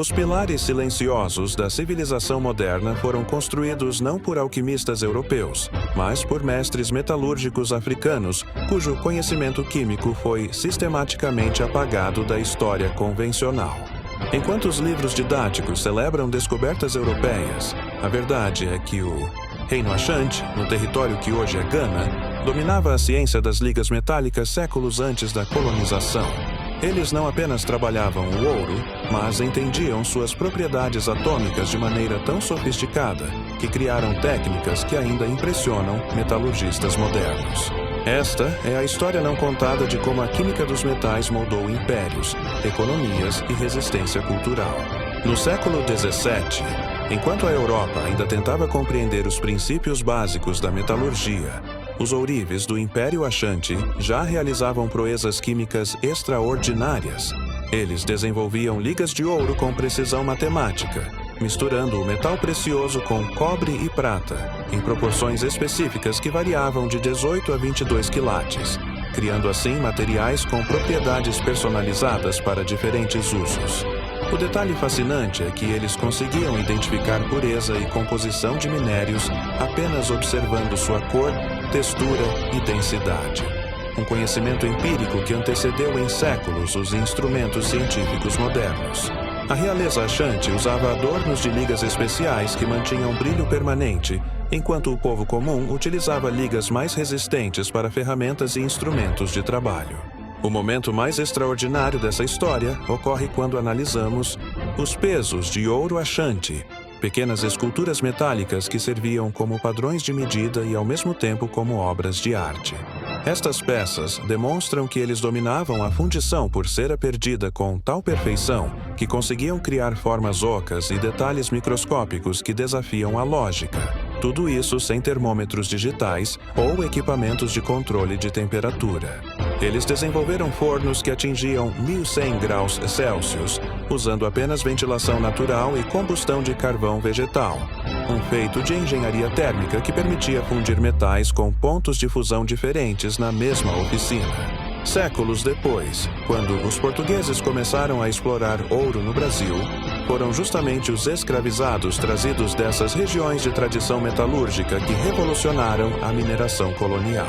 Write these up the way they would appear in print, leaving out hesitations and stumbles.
Os pilares silenciosos da civilização moderna foram construídos não por alquimistas europeus, mas por mestres metalúrgicos africanos, cujo conhecimento químico foi sistematicamente apagado da história convencional. Enquanto os livros didáticos celebram descobertas europeias, a verdade é que o Reino Ashanti, no território que hoje é Gana, dominava a ciência das ligas metálicas séculos antes da colonização. Eles não apenas trabalhavam o ouro, mas entendiam suas propriedades atômicas de maneira tão sofisticada que criaram técnicas que ainda impressionam metalurgistas modernos. Esta é a história não contada de como a química dos metais moldou impérios, economias e resistência cultural. No século XVII, enquanto a Europa ainda tentava compreender os princípios básicos da metalurgia, os ourives do Império Ashanti já realizavam proezas químicas extraordinárias. Eles desenvolviam ligas de ouro com precisão matemática, misturando o metal precioso com cobre e prata, em proporções específicas que variavam de 18 a 22 quilates, criando assim materiais com propriedades personalizadas para diferentes usos. O detalhe fascinante é que eles conseguiam identificar pureza e composição de minérios apenas observando sua cor, textura e densidade. Um conhecimento empírico que antecedeu em séculos os instrumentos científicos modernos. A realeza Ashanti usava adornos de ligas especiais que mantinham brilho permanente, enquanto o povo comum utilizava ligas mais resistentes para ferramentas e instrumentos de trabalho. O momento mais extraordinário dessa história ocorre quando analisamos os pesos de ouro Ashanti, pequenas esculturas metálicas que serviam como padrões de medida e ao mesmo tempo como obras de arte. Estas peças demonstram que eles dominavam a fundição por cera perdida com tal perfeição que conseguiam criar formas ocas e detalhes microscópicos que desafiam a lógica. Tudo isso sem termômetros digitais ou equipamentos de controle de temperatura. Eles desenvolveram fornos que atingiam 1100 graus Celsius, usando apenas ventilação natural e combustão de carvão vegetal, um feito de engenharia térmica que permitia fundir metais com pontos de fusão diferentes na mesma oficina. Séculos depois, quando os portugueses começaram a explorar ouro no Brasil, foram justamente os escravizados trazidos dessas regiões de tradição metalúrgica que revolucionaram a mineração colonial.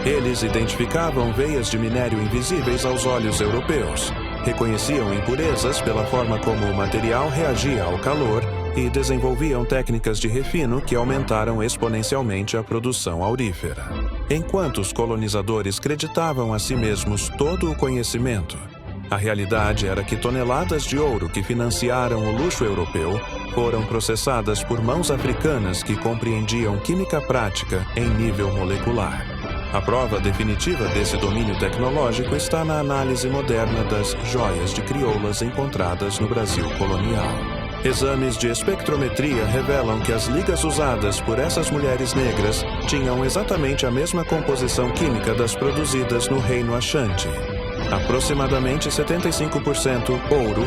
Eles identificavam veias de minério invisíveis aos olhos europeus, reconheciam impurezas pela forma como o material reagia ao calor e desenvolviam técnicas de refino que aumentaram exponencialmente a produção aurífera. Enquanto os colonizadores creditavam a si mesmos todo o conhecimento, a realidade era que toneladas de ouro que financiaram o luxo europeu foram processadas por mãos africanas que compreendiam química prática em nível molecular. A prova definitiva desse domínio tecnológico está na análise moderna das joias de crioulas encontradas no Brasil colonial. Exames de espectrometria revelam que as ligas usadas por essas mulheres negras tinham exatamente a mesma composição química das produzidas no Reino Ashanti. Aproximadamente 75% ouro,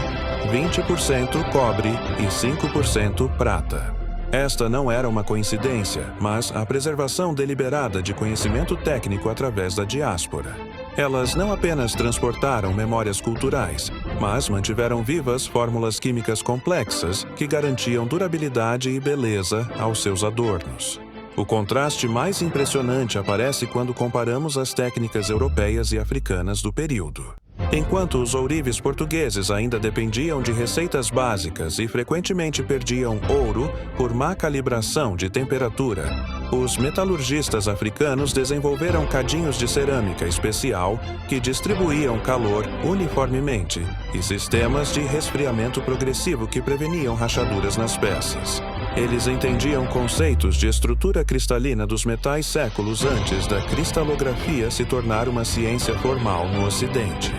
20% cobre e 5% prata. Esta não era uma coincidência, mas a preservação deliberada de conhecimento técnico através da diáspora. Elas não apenas transportaram memórias culturais, mas mantiveram vivas fórmulas químicas complexas que garantiam durabilidade e beleza aos seus adornos. O contraste mais impressionante aparece quando comparamos as técnicas europeias e africanas do período. Enquanto os ourives portugueses ainda dependiam de receitas básicas e frequentemente perdiam ouro por má calibração de temperatura, os metalurgistas africanos desenvolveram cadinhos de cerâmica especial que distribuíam calor uniformemente e sistemas de resfriamento progressivo que preveniam rachaduras nas peças. Eles entendiam conceitos de estrutura cristalina dos metais séculos antes da cristalografia se tornar uma ciência formal no Ocidente.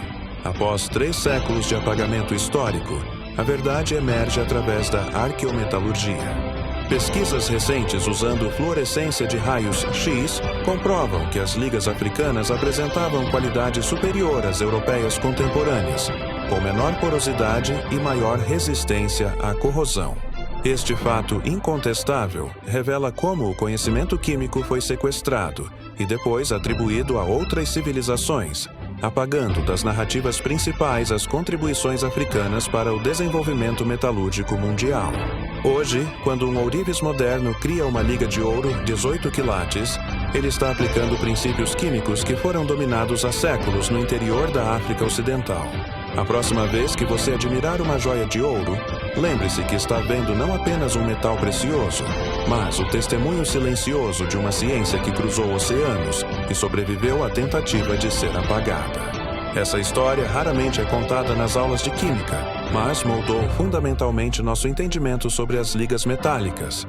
Após 3 séculos de apagamento histórico, a verdade emerge através da arqueometalurgia. Pesquisas recentes usando fluorescência de raios X comprovam que as ligas africanas apresentavam qualidade superior às europeias contemporâneas, com menor porosidade e maior resistência à corrosão. Este fato incontestável revela como o conhecimento químico foi sequestrado e depois atribuído a outras civilizações, apagando das narrativas principais as contribuições africanas para o desenvolvimento metalúrgico mundial. Hoje, quando um ourives moderno cria uma liga de ouro 18 quilates, ele está aplicando princípios químicos que foram dominados há séculos no interior da África Ocidental. A próxima vez que você admirar uma joia de ouro, lembre-se que está vendo não apenas um metal precioso, mas o testemunho silencioso de uma ciência que cruzou oceanos e sobreviveu à tentativa de ser apagada. Essa história raramente é contada nas aulas de química, mas moldou fundamentalmente nosso entendimento sobre as ligas metálicas,